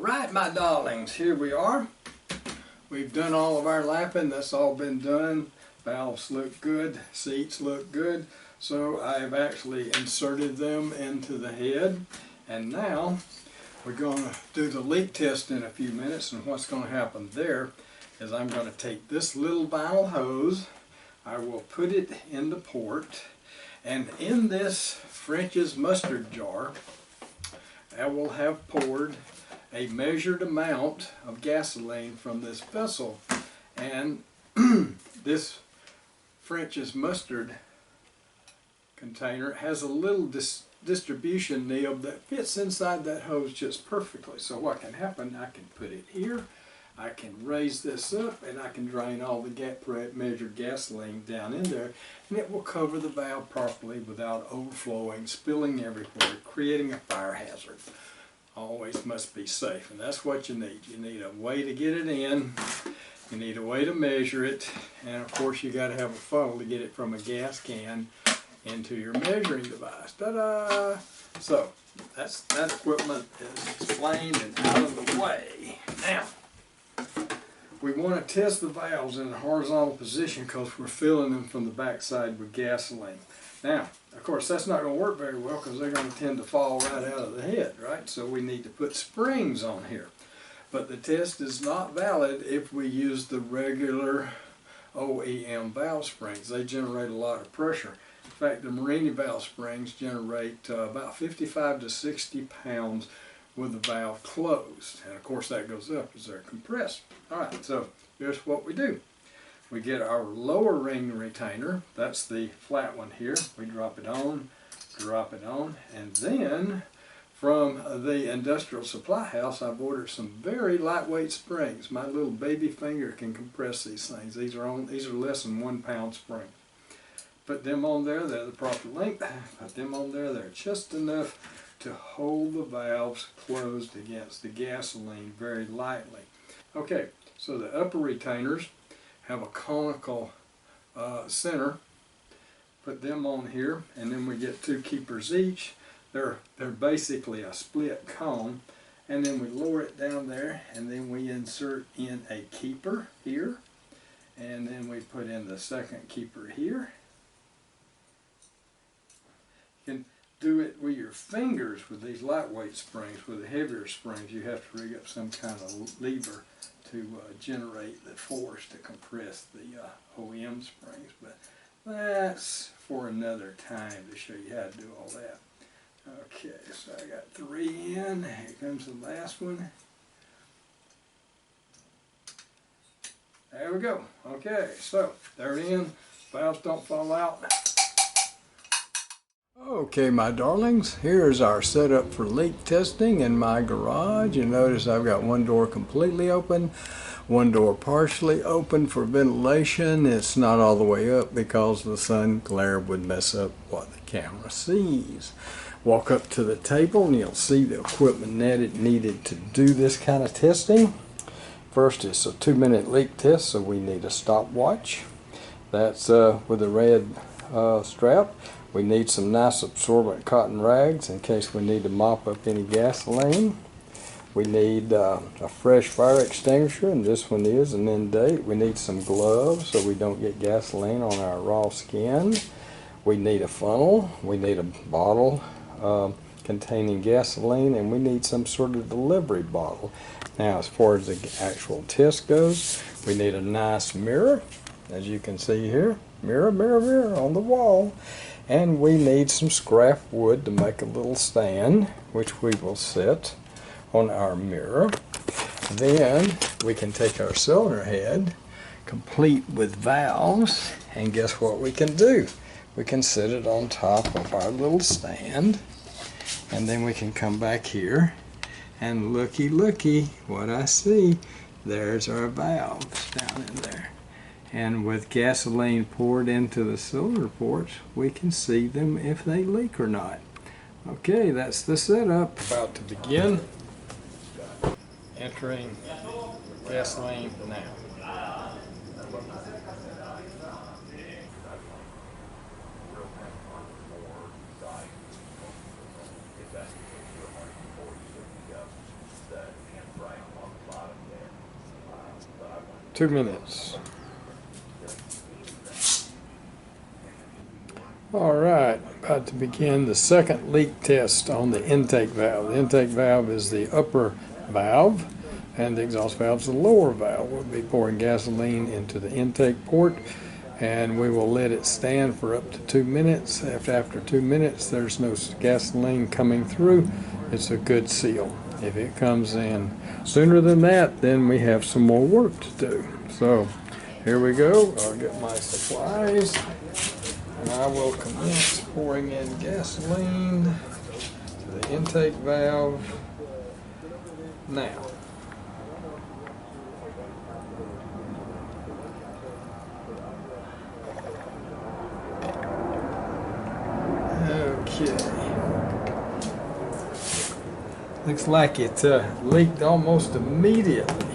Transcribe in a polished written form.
Alright, my darlings, here we are. We've done all of our lapping. That's all been done. Valves look good, seats look good. So I've actually inserted them into the head. And now we're going to do the leak test in a few minutes. And what's going to happen there is I'm going to take this little vinyl hose, I will put it in the port, and in this French's mustard jar I will have poured a measured amount of gasoline from this vessel. And this French's mustard container has a little distribution nib that fits inside that hose just perfectly. So what can happen, I can put it here, I can raise this up, and I can drain all the measured gasoline down in there, and it will cover the valve properly without overflowing, spilling everywhere, creating a fire hazard. Always must be safe, and that's what you need. You need a way to get it in, you need a way to measure it, and of course you got to have a funnel to get it from a gas can into your measuring device. Ta-da! So that equipment is explained and out of the way. Now we want to test the valves in a horizontal position because we're filling them from the backside with gasoline. Now, of course, that's not going to work very well because they're going to tend to fall right out of the head, right? So we need to put springs on here. But the test is not valid if we use the regular OEM valve springs. They generate a lot of pressure. In fact, the Marini valve springs generate about 55 to 60 pounds with the valve closed. And of course that goes up as they're compressed. Alright, so here's what we do. We get our lower ring retainer, that's the flat one here. We drop it on, and then from the industrial supply house I've ordered some very lightweight springs. My little baby finger can compress these things. These are less than 1 pound springs. Put them on there, they're the proper length. Put them on there, they're just enough to hold the valves closed against the gasoline very lightly. Okay, so the upper retainers have a conical center. Put them on here, and then we get 2 keepers each. They're basically a split cone, and then we lower it down there, and then we insert in a keeper here, and then we put in the second keeper here. You can do it with your fingers with these lightweight springs. With the heavier springs you have to rig up some kind of lever to generate the force to compress the OEM springs, but that's for another time to show you how to do all that. Okay, so I got 3 in, here comes the last one. There we go. Okay, so they're in, valves don't fall out. Okay, my darlings, here's our setup for leak testing in my garage. You notice I've got one door completely open, one door partially open for ventilation. It's not all the way up because the sun glare would mess up what the camera sees. Walk up to the table and you'll see the equipment needed to do this kind of testing. First, it's a 2-minute leak test, so we need a stopwatch. That's with a red strap. We need some nice absorbent cotton rags in case we need to mop up any gasoline. We need a fresh fire extinguisher, and this one is an end date. We need some gloves so we don't get gasoline on our raw skin. We need a funnel. We need a bottle containing gasoline, and we need some sort of delivery bottle. Now, as far as the actual test goes, we need a nice mirror, as you can see here. Mirror, mirror, mirror on the wall. And we need some scrap wood to make a little stand, which we will set on our mirror. Then we can take our cylinder head, complete with valves, and guess what we can do? We can set it on top of our little stand, and then we can come back here, and looky, looky, what I see, there's our valves down in there. And with gasoline poured into the cylinder ports, we can see them if they leak or not. Okay, that's the setup. About to begin. Entering gasoline now. 2 minutes. All right, about to begin the second leak test on the intake valve. The intake valve is the upper valve, and the exhaust valve is the lower valve. We'll be pouring gasoline into the intake port, and we will let it stand for up to 2 minutes. After 2 minutes, there's no gasoline coming through. It's a good seal. If it comes in sooner than that, then we have some more work to do. So here we go. I'll get my supplies, and I will commence pouring in gasoline to the intake valve now. Okay. Looks like it leaked almost immediately.